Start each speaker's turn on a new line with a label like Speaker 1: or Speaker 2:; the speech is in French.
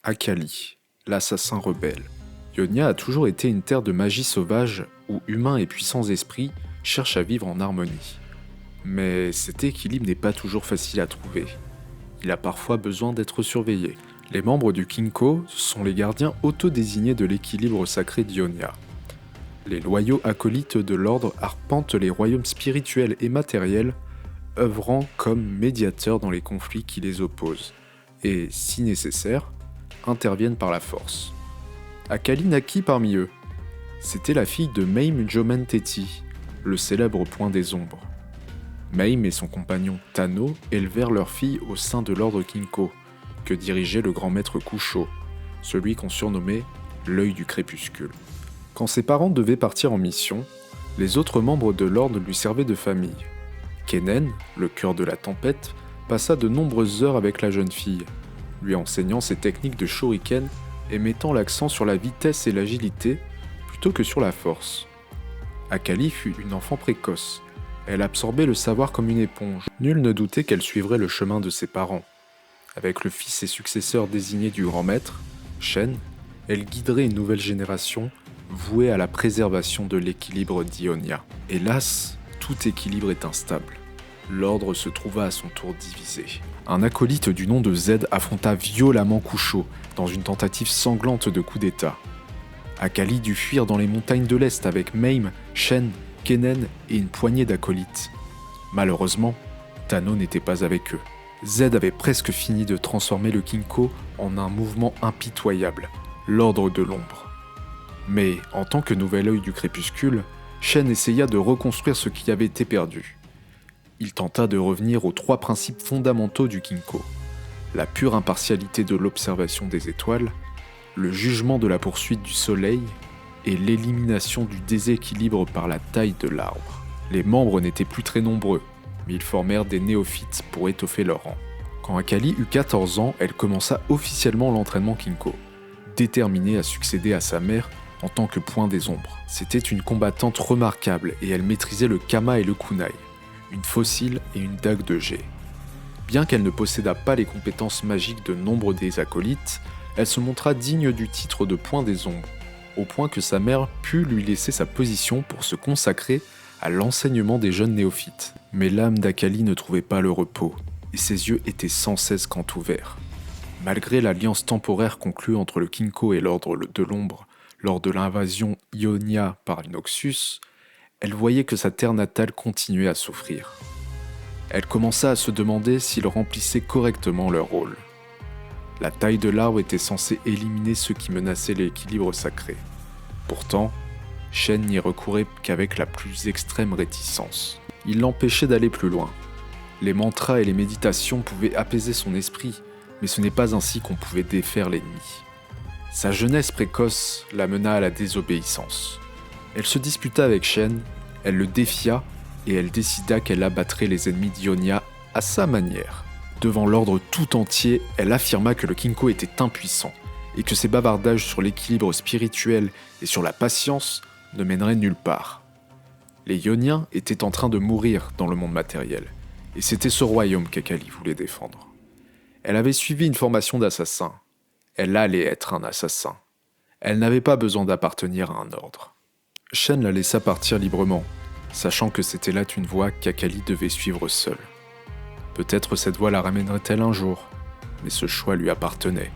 Speaker 1: Akali, l'assassin rebelle. Ionia a toujours été une terre de magie sauvage où humains et puissants esprits cherchent à vivre en harmonie. Mais cet équilibre n'est pas toujours facile à trouver. Il a parfois besoin d'être surveillé. Les membres du Kinko sont les gardiens autodésignés de l'équilibre sacré d'Ionia. Les loyaux acolytes de l'ordre arpentent les royaumes spirituels et matériels, œuvrant comme médiateurs dans les conflits qui les opposent, et, si nécessaire, interviennent par la force. Akali naquit parmi eux. C'était la fille de Mame Jomenteti, le célèbre point des ombres. Mame et son compagnon Tano élevèrent leur fille au sein de l'ordre Kinko, que dirigeait le grand maître Kusho, celui qu'on surnommait l'œil du crépuscule. Quand ses parents devaient partir en mission, les autres membres de l'ordre lui servaient de famille. Kennen, le cœur de la tempête, passa de nombreuses heures avec la jeune fille, lui enseignant ses techniques de shuriken et mettant l'accent sur la vitesse et l'agilité plutôt que sur la force. Akali fut une enfant précoce. Elle absorbait le savoir comme une éponge. Nul ne doutait qu'elle suivrait le chemin de ses parents. Avec le fils et successeur désigné du grand maître, Shen, elle guiderait une nouvelle génération vouée à la préservation de l'équilibre d'Ionia. Hélas, tout équilibre est instable. L'ordre se trouva à son tour divisé. Un acolyte du nom de Z affronta violemment Kusho dans une tentative sanglante de coup d'état. Akali dut fuir dans les montagnes de l'Est avec Mame, Shen, Kennen et une poignée d'acolytes. Malheureusement, Tano n'était pas avec eux. Z avait presque fini de transformer le Kinko en un mouvement impitoyable, l'ordre de l'ombre. Mais, en tant que nouvel œil du crépuscule, Shen essaya de reconstruire ce qui avait été perdu. Il tenta de revenir aux 3 principes fondamentaux du Kinko: la pure impartialité de l'observation des étoiles, le jugement de la poursuite du soleil et l'élimination du déséquilibre par la taille de l'arbre. Les membres n'étaient plus très nombreux, mais ils formèrent des néophytes pour étoffer leur rang. Quand Akali eut 14 ans, elle commença officiellement l'entraînement Kinko, déterminée à succéder à sa mère en tant que point des ombres. C'était une combattante remarquable et elle maîtrisait le kama et le kunai, une faucille et une dague de jet. Bien qu'elle ne possédât pas les compétences magiques de nombre des acolytes, elle se montra digne du titre de point des ombres, au point que sa mère put lui laisser sa position pour se consacrer à l'enseignement des jeunes néophytes. Mais l'âme d'Akali ne trouvait pas le repos, et ses yeux étaient sans cesse qu'entouverts. Malgré l'alliance temporaire conclue entre le Kinko et l'ordre de l'ombre lors de l'invasion Ionia par Noxus, elle voyait que sa terre natale continuait à souffrir. Elle commença à se demander s'ils remplissaient correctement leur rôle. La taille de l'arbre était censée éliminer ceux qui menaçaient l'équilibre sacré. Pourtant, Shen n'y recourait qu'avec la plus extrême réticence. Il l'empêchait d'aller plus loin. Les mantras et les méditations pouvaient apaiser son esprit, mais ce n'est pas ainsi qu'on pouvait défaire l'ennemi. Sa jeunesse précoce l'amena à la désobéissance. Elle se disputa avec Shen, elle le défia et elle décida qu'elle abattrait les ennemis d'Ionia à sa manière. Devant l'ordre tout entier, elle affirma que le Kinko était impuissant et que ses bavardages sur l'équilibre spirituel et sur la patience ne mèneraient nulle part. Les Ioniens étaient en train de mourir dans le monde matériel, et c'était ce royaume qu'Akali voulait défendre. Elle avait suivi une formation d'assassin. Elle allait être un assassin. Elle n'avait pas besoin d'appartenir à un ordre. Shen la laissa partir librement, sachant que c'était là une voie qu'Akali devait suivre seule. Peut-être cette voie la ramènerait-elle un jour, mais ce choix lui appartenait.